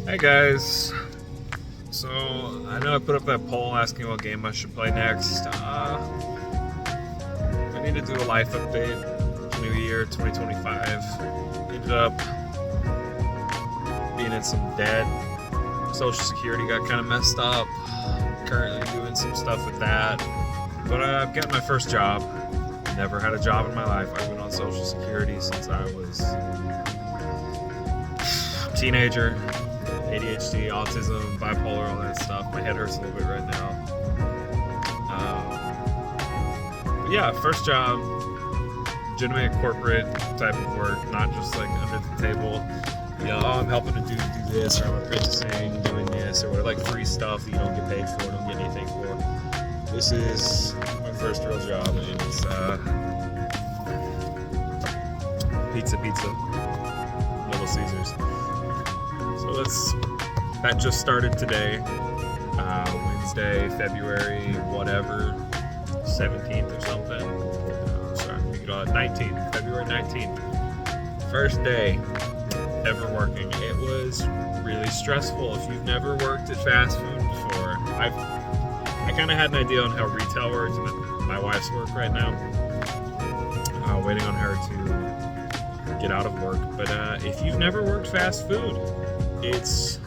Hey guys, so I know I put up that poll asking what game I should play next. I need to do a life update. New year 2025. Ended up being in some debt. Social Security got kind of messed up. Currently doing some stuff with that. But I've got my first job. Never had a job in my life. I've been on Social Security since I was a teenager. ADHD, autism, bipolar, all that stuff. My head hurts a little bit right now. But yeah, first job, legitimate corporate type of work, not just like under the table. You know, oh, I'm helping to do this, or I'm apprenticing, doing this, or whatever, like free stuff that you don't get paid for, don't get anything for. This is my first real job, and it's pizza, Little Caesars. So that just started today, Wednesday, February, whatever, 17th or something. Sorry, 19th, February 19th. First day ever working. It was really stressful. If you've never worked at fast food before, I kind of had an idea on how retail works, and my wife's work right now. Waiting on her to get out of work. But if you've never worked fast food, it's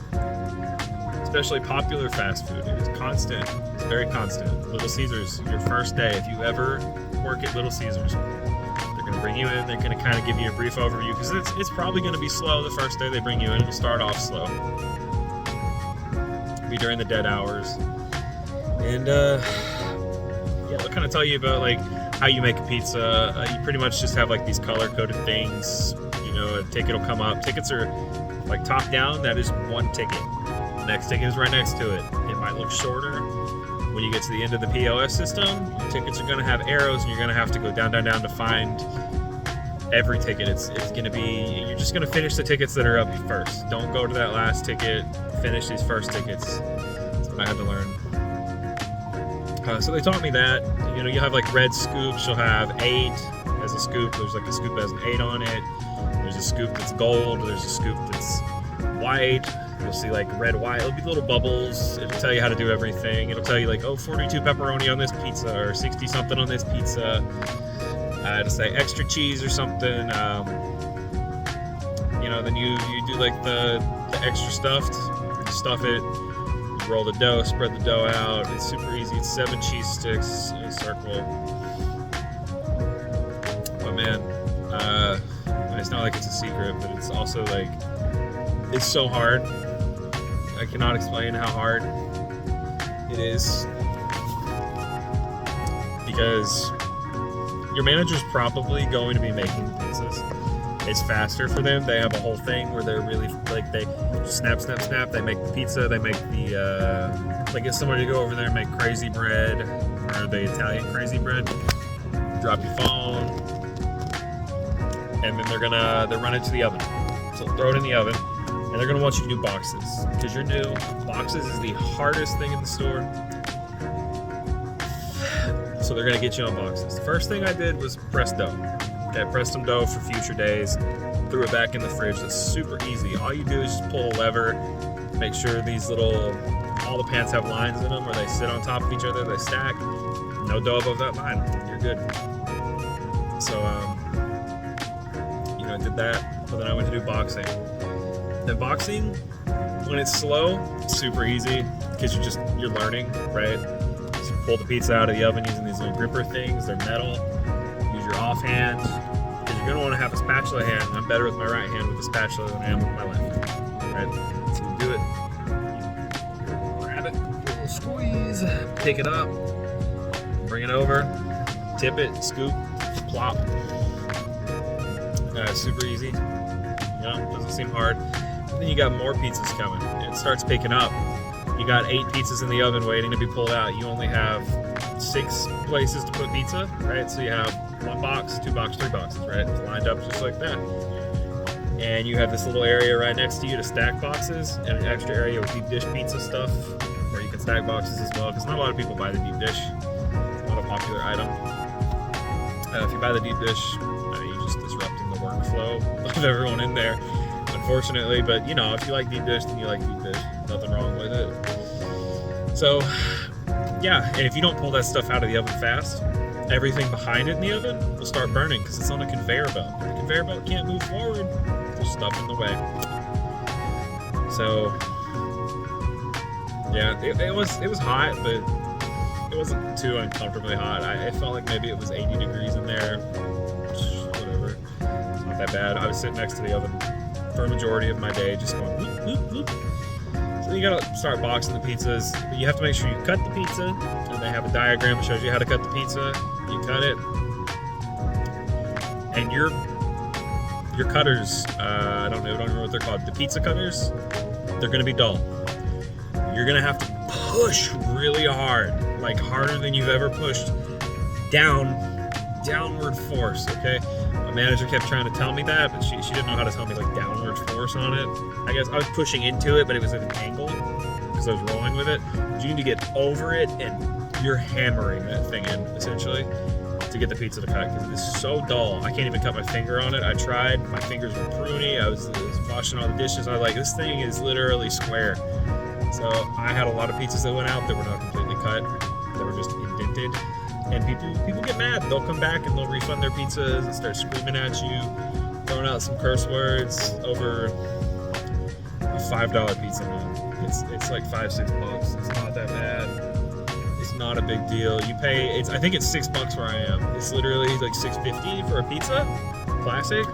especially popular fast food. It is constant. It's very constant. Little Caesars, your first day. If you ever work at Little Caesars, they're going to bring you in. They're going to kind of give you a brief overview because it's probably going to be slow the first day they bring you in. It'll start off slow. It'll be during the dead hours. And yeah, they'll kind of tell you about like how you make a pizza. You pretty much just have like these color-coded things. You know, a ticket will come up. Tickets are like top down. That is one ticket. The next ticket is right next to it. It might look shorter. When you get to the end of the POS system, your tickets are going to have arrows, and you're going to have to go down to find every ticket. It's going to be, you're just going to finish the tickets that are up first. Don't go to that last ticket. Finish these first tickets. That's what I had to learn. So they taught me that. You know, you have like red scoops. You'll have 8 as a scoop. There's like a scoop that has an 8 on it. There's a scoop that's gold. There's a scoop that's white. You'll see like red, white. It'll be little bubbles. It'll tell you how to do everything. It'll tell you like, oh, 42 pepperoni on this pizza, or 60 something on this pizza. It'll say extra cheese or something. You know, then you do like the extra stuffed. You stuff it. You roll the dough, spread the dough out. It's super easy. It's 7 cheese sticks in a circle. But man, it's not like it's a secret, but it's also like, it's so hard. I cannot explain how hard it is, because your manager's probably going to be making pizzas. It's faster for them. They have a whole thing where they're really like, they snap. They make the pizza. They make the like, get somebody to go over there and make crazy bread, or the Italian crazy bread. Drop your phone, and then they're run it to the oven. So throw it in the oven. And they're going to want you to do boxes, because you're new. Boxes is the hardest thing in the store. So they're going to get you on boxes. The first thing I did was press dough. Okay, I pressed some dough for future days. Threw it back in the fridge. That's super easy. All you do is just pull a lever. Make sure all the pans have lines in them, or they sit on top of each other. They stack. No dough above that line. You're good. So, you know, I did that. But then I went to do boxing. And boxing, when it's slow, it's super easy, because you're learning, right? So you pull the pizza out of the oven using these little gripper things. They're metal. Use your offhand, because you're going to want to have a spatula hand. I'm better with my right hand with the spatula than I am with my left, right? So you do it. You grab it, a little squeeze, pick it up, bring it over, tip it, scoop, plop. Super easy. You know, doesn't seem hard. Then you got more pizzas coming. It starts picking up. You got 8 pizzas in the oven waiting to be pulled out. You only have 6 places to put pizza, right? So you have 1 box, 2 boxes, 3 boxes, right? It's lined up just like that. And you have this little area right next to you to stack boxes, and an extra area with deep dish pizza stuff, where you can stack boxes as well, because not a lot of people buy the deep dish. It's not a popular item. If you buy the deep dish, you're just disrupting the workflow of everyone in there. unfortunately. But you know, if you like deep dish, then you like deep dish. Nothing wrong with it. So, yeah, and if you don't pull that stuff out of the oven fast, everything behind it in the oven will start burning because it's on a conveyor belt. The conveyor belt can't move forward. There's stuff in the way. So, yeah, it was hot, but it wasn't too uncomfortably hot. I felt like maybe it was 80 degrees in there. Whatever. It's not that bad. I was sitting next to the oven for a majority of my day, just going whoop, whoop, whoop. So you gotta start boxing the pizzas. But you have to make sure you cut the pizza, and they have a diagram that shows you how to cut the pizza. You cut it, and your cutters, I don't remember what they're called. The pizza cutters, they're gonna be dull. You're gonna have to push really hard, like harder than you've ever pushed. Downward force. Okay. My manager kept trying to tell me that, but she didn't know how to tell me like downward force on it. I guess I was pushing into it, but it was at an angle because I was rolling with it. But you need to get over it, and you're hammering that thing in essentially to get the pizza to cut because it is so dull. I can't even cut my finger on it. I tried. My fingers were pruny. I was washing all the dishes. I was like, this thing is literally square. So I had a lot of pizzas that went out that were not completely cut. They were just indented. And people get mad. They'll come back and they'll refund their pizzas and start screaming at you, throwing out some curse words over a $5 pizza, man. It's like $5-6 bucks. It's not that bad. It's not a big deal. You pay. I think it's $6 where I am. It's literally like $6.50 for a pizza, classic.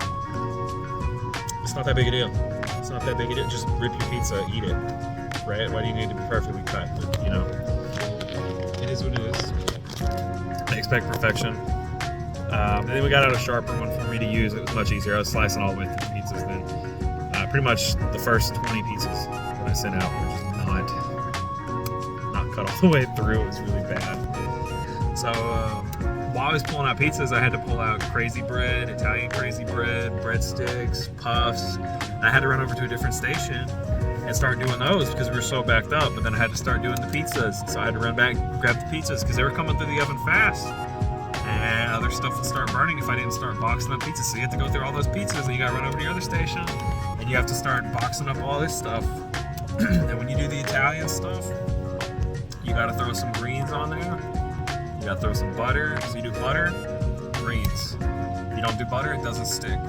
It's not that big a deal. It's not that big a deal. Just rip your pizza, eat it. Right? Why do you need to be perfectly cut? But, you know, it is what it is. I expect perfection. And then we got out a sharper one for me to use. It was much easier. I was slicing all the way through the pizzas then. Pretty much the first 20 pizzas that I sent out were just not cut all the way through. It was really bad. So while I was pulling out pizzas, I had to pull out crazy bread, Italian crazy bread, breadsticks, puffs. And I had to run over to a different station and start doing those because we were so backed up. But then I had to start doing the pizzas, so I had to run back and grab the pizzas because they were coming through the oven fast, and other stuff would start burning if I didn't start boxing up pizzas. So you have to go through all those pizzas, and you got to run over to your other station, and you have to start boxing up all this stuff. And when you do the Italian stuff, you got to throw some greens on there. You got to throw some butter. So you do butter, greens. If you don't do butter, it doesn't stick.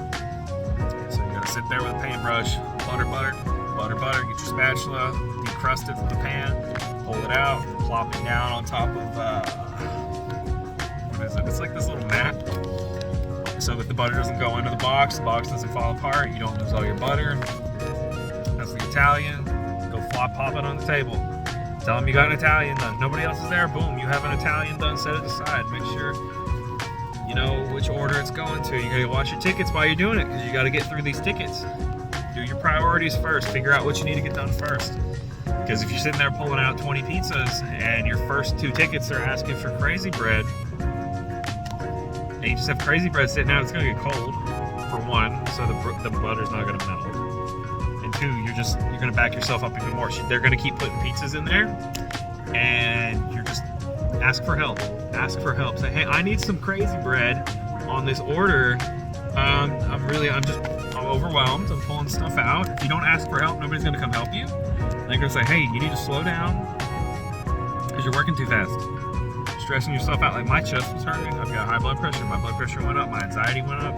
So you got to sit there with a paintbrush, butter, get your spatula, decrust it from the pan, pull it out, plop it down on top of, what is it? It's like this little mat, so that the butter doesn't go into the box doesn't fall apart, you don't lose all your butter. That's the Italian. Go pop it on the table. Tell them you got an Italian done. Nobody else is there, boom, you have an Italian done, set it aside. Make sure you know which order it's going to. You gotta watch your tickets while you're doing it, because you gotta get through these tickets. Do your priorities first. Figure out what you need to get done first. Because if you're sitting there pulling out 20 pizzas and your first 2 tickets are asking for crazy bread, and you just have crazy bread sitting out, it's going to get cold, for one, so the butter's not going to melt. And 2, you're going to back yourself up even more. They're going to keep putting pizzas in there, and you're just ask for help. Ask for help. Say, hey, I need some crazy bread on this order. I'm overwhelmed. I'm pulling stuff out. If you don't ask for help, nobody's going to come help you. They're going to say, hey, you need to slow down because you're working too fast. You're stressing yourself out. Like my chest was hurting. I've got high blood pressure. My blood pressure went up. My anxiety went up.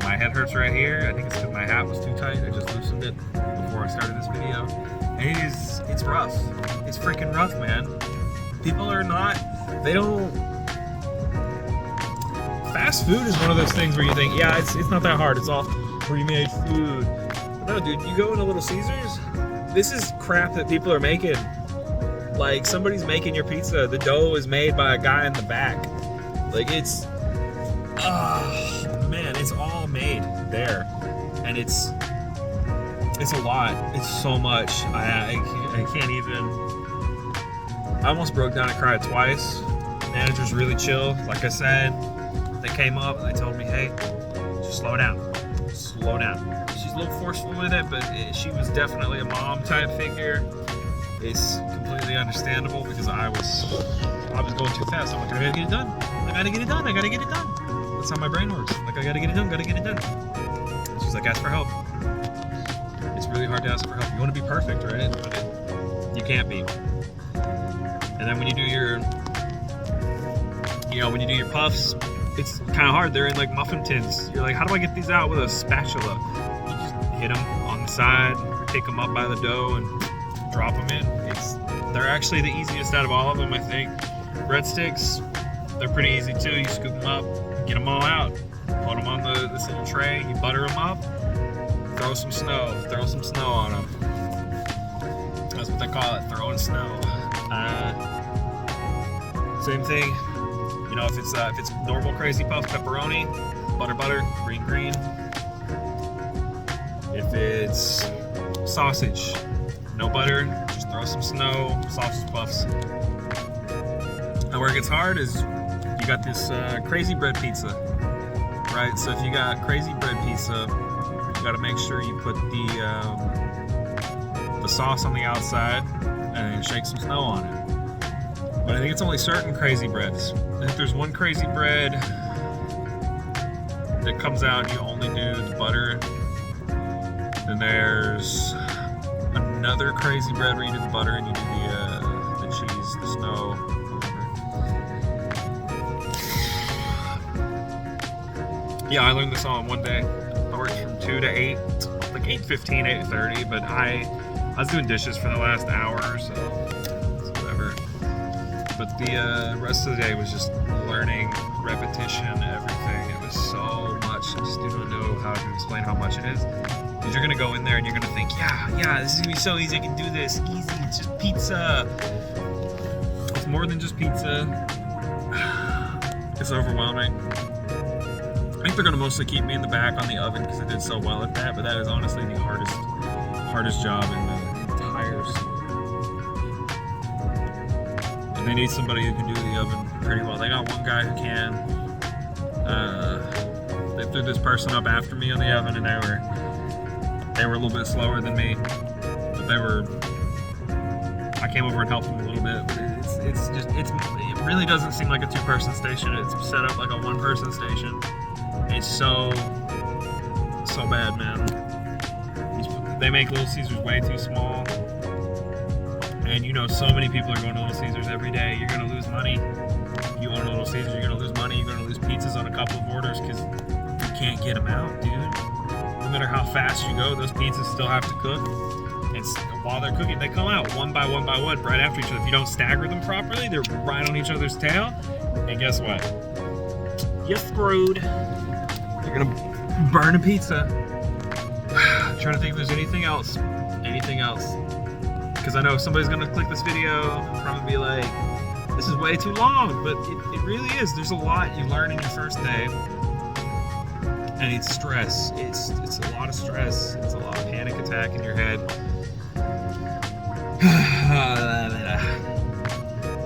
My head hurts right here. I think it's because my hat was too tight. I just loosened it before I started this video. And it's rough. It's freaking rough, man. People are not, they don't, fast food is one of those things where you think, yeah, it's not that hard. It's all pre-made food. But no, dude, you go into Little Caesars, this is crap that people are making. Like, somebody's making your pizza. The dough is made by a guy in the back. Like, it's all made there. And it's a lot. It's so much. I can't even. I almost broke down and cried twice. The manager's really chill. Like I said, they came up and they told me, hey, just slow down. Slow down. She's a little forceful with it, but she was definitely a mom type figure. It's completely understandable because I was going too fast. I'm like, I gotta get it done. I gotta get it done. That's how my brain works. I'm like, I gotta get it done. She's like, ask for help. hard to ask for help. You want to be perfect, right? But you can't be. And then when you do your, when you do your puffs, it's kind of hard. They're in like muffin tins. You're like, how do I get these out with a spatula? You just hit them on the side, pick them up by the dough, and drop them in. They're actually the easiest out of all of them, I think. Breadsticks, they're pretty easy too. You scoop them up, get them all out, put them on this little tray, you butter them up, throw some snow on them. That's what they call it, throwing snow. Same thing, if it's normal crazy puff, pepperoni, butter, green. If it's sausage, no butter, just throw some snow, sausage puffs. And where it gets hard is you got this crazy bread pizza, right? So if you got crazy bread pizza, you got to make sure you put the sauce on the outside and then shake some snow on it. But I think it's only certain crazy breads. I think there's one crazy bread that comes out and you only do the butter. Then there's another crazy bread where you do the butter and you do the cheese, the snow. Yeah, I learned this all in one day. I worked from 2 to 8, like 8:15, 8:30, but I was doing dishes for the last hour or so. So whatever. But the rest of the day was just learning, repetition, everything. It was so much. I just don't know how to explain how much it is. Because you're gonna go in there and you're gonna think, yeah, this is gonna be so easy. I can do this. Easy. It's just pizza. It's more than just pizza. It's overwhelming. I think they're gonna mostly keep me in the back on the oven because I did so well at that. But that is honestly the hardest job in the entire store. And they need somebody who can do the oven pretty well. They got one guy who can. They threw this person up after me on the oven, and they were a little bit slower than me, but I came over and helped them a little bit, but it really doesn't seem like a 2-person station. It's set up like a 1-person station. It's so bad, man. They make Little Caesars way too small, and so many people are going to Little Caesars every day. You're gonna lose money. If you own a Little Caesars, you're gonna lose money. You're gonna lose pizzas on a couple of orders because you can't get them out, dude. No matter how fast you go, those pizzas still have to cook. And while they're cooking, they come out one by one right after each other. If you don't stagger them properly, they're right on each other's tail. And guess what? You're screwed. You're gonna burn a pizza. I'm trying to think if there's anything else. Because I know somebody's gonna click this video and probably be like, this is way too long, but it really is. There's a lot you learn in your first day. And it's stress. It's a lot of stress. It's a lot of panic attack in your head.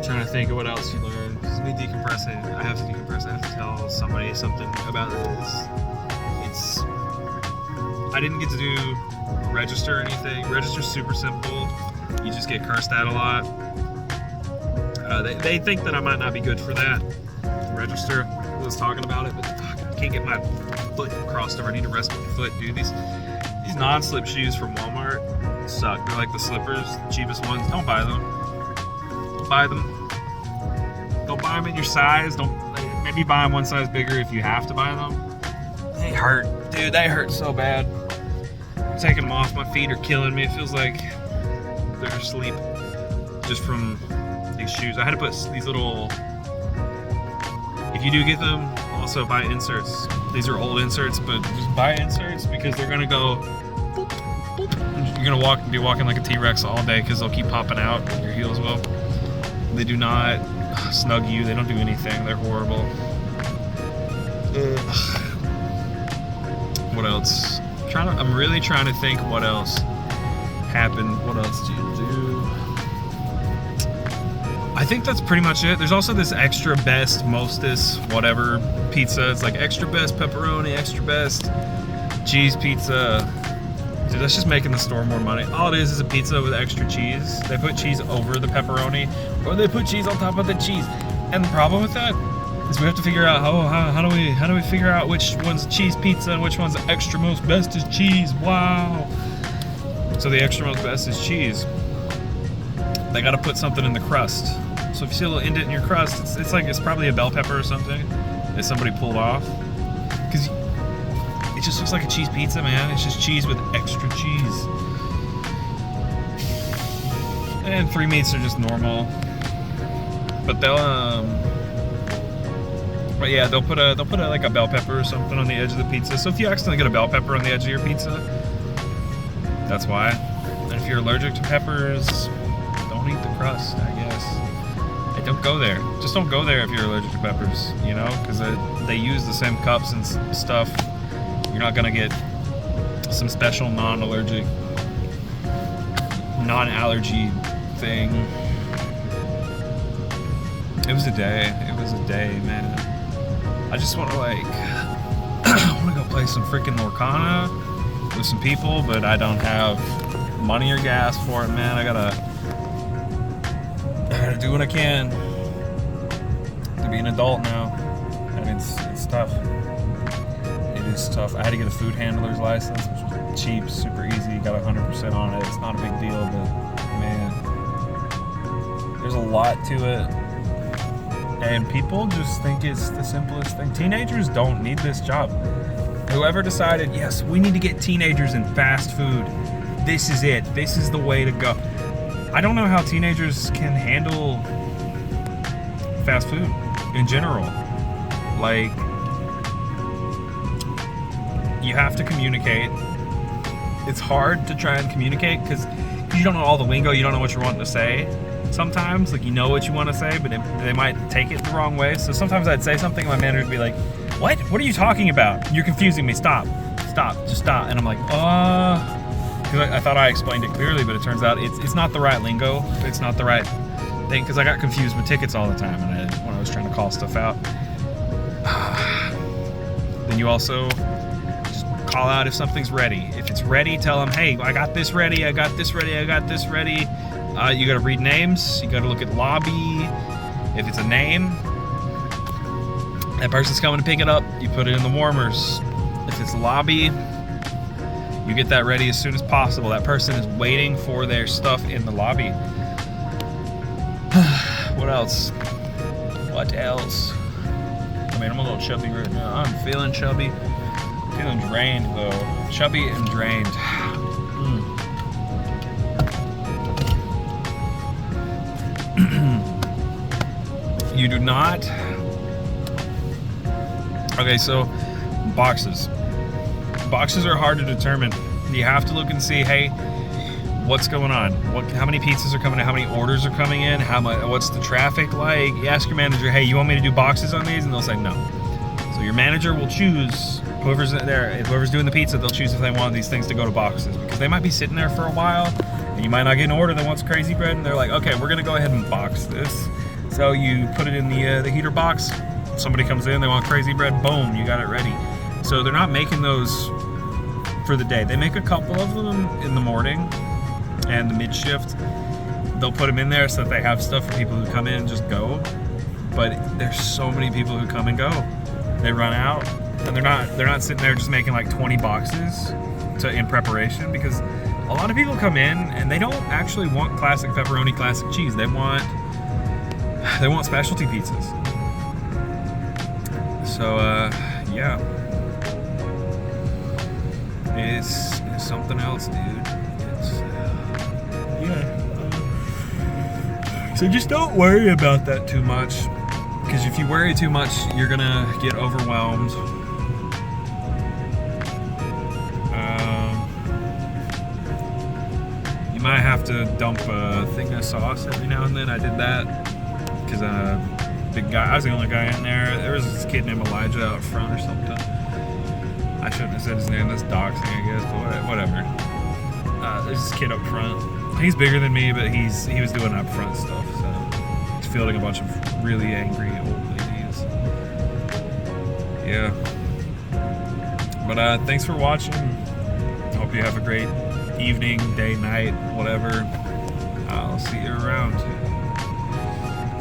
Trying to think of what else you learn. This is me decompressing. I have to decompress. I have to tell somebody something about this. I didn't get to do register or anything. Register's super simple. You just get cursed at a lot. They think that I might not be good for that. Register. I was talking about it, but fuck, I can't get my foot crossed over. I need to rest my foot, dude. These non-slip shoes from Walmart suck. They're like the slippers, the cheapest ones. Don't buy them. Don't buy them. Don't buy them in your size. Maybe buy them one size bigger if you have to buy them. They hurt, dude. They hurt so bad. I'm taking them off. My feet are killing me. It feels like they're asleep just from these shoes. I had to put these little. If you do get them, also buy inserts. These are old inserts, but just buy inserts because they're gonna go boop, boop. You're gonna be walking like a T-Rex all day because they'll keep popping out. Your heels will. They do not snug you. They don't do anything. They're horrible. What else? I'm really trying to think what else happened. What else do you do? I think that's pretty much it. There's also this extra best, mostest, whatever pizza. It's like extra best pepperoni, extra best cheese pizza. Dude, that's just making the store more money. All it is a pizza with extra cheese. They put cheese over the pepperoni, or they put cheese on top of the cheese. And the problem with that is we have to figure out how do we figure out which one's cheese pizza and which one's extra most best is cheese. Wow. So the extramost best is cheese. They got to put something in the crust. So if you see a little indent in your crust, it's probably a bell pepper or something that somebody pulled off. Because it just looks like a cheese pizza, man. It's just cheese with extra cheese. And 3 meats are just normal. But they'll put like a bell pepper or something on the edge of the pizza. So if you accidentally get a bell pepper on the edge of your pizza, that's why. And if you're allergic to peppers, don't eat the crust, I guess. Hey, don't go there. Just don't go there if you're allergic to peppers, you know, because they use the same cups and stuff. You're not gonna get some special non-allergy thing. It was a day, man. I just want to I want to go play some freaking Lorcana with some people, but I don't have money or gas for it, man. I gotta do what I can to be an adult now. I mean, it's tough. It is tough. I had to get a food handler's license, which was cheap, super easy. Got 100% on it. It's not a big deal, but man, there's a lot to it. And people just think it's the simplest thing. Teenagers don't need this job. Whoever decided, yes, we need to get teenagers in fast food, this is it. This is the way to go. I don't know how teenagers can handle fast food in general. Like, you have to communicate. It's hard to try and communicate because you don't know all the lingo, you don't know what you're wanting to say. Sometimes, like, you know what you want to say, but they might take it the wrong way. So sometimes I'd say something, and my manager would be like, "What? What are you talking about? You're confusing me. Stop. Just stop." And I'm like, because I thought I explained it clearly, but it turns out it's not the right lingo. It's not the right thing, because I got confused with tickets all the time when I was trying to call stuff out. Then you also just call out if something's ready. If it's ready, tell them, "Hey, I got this ready. I got this ready. I got this ready." You gotta read names, you gotta look at lobby. If it's a name, that person's coming to pick it up, you put it in the warmers. If it's lobby, you get that ready as soon as possible. That person is waiting for their stuff in the lobby. What else? I mean, I'm a little chubby right now. I'm feeling chubby. Feeling drained though. Chubby and drained. You do not. Okay, so boxes. Boxes are hard to determine. You have to look and see, hey, what's going on? How many pizzas are coming in? How many orders are coming in? What's the traffic like? You ask your manager, hey, you want me to do boxes on these? And they'll say no. So your manager will choose, whoever's there, whoever's doing the pizza, they'll choose if they want these things to go to boxes, because they might be sitting there for a while and you might not get an order that wants crazy bread, and they're like, okay, we're gonna go ahead and box this. So you put it in the heater box. Somebody comes in, they want crazy bread, boom, you got it ready. So they're not making those for the day. They make a couple of them in the morning and the mid shift. They'll put them in there so that they have stuff for people who come in and just go. But there's so many people who come and go. They run out, and they're not sitting there just making like 20 boxes in preparation, because a lot of people come in and they don't actually want classic pepperoni, classic cheese. They want specialty pizzas. So yeah, it's something else, dude. So just don't worry about that too much, because if you worry too much, you're gonna get overwhelmed. You might have to dump a thing of sauce every now and then. I did that because big guy. I was the only guy in there. There was this kid named Elijah out front or something. I shouldn't have said his name. That's doxing, I guess. But whatever. There's this kid up front. He's bigger than me, but he was doing up front stuff. So he's fielding a bunch of really angry old ladies. Yeah. But thanks for watching. I hope you have a great evening, day, night, whatever. I'll see you around.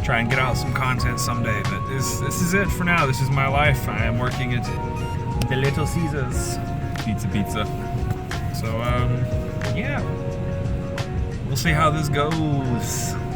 Try and get out some content someday, but this is it for now. This is my life. I am working at the Little Caesars Pizza. So yeah. we'll see how this goes.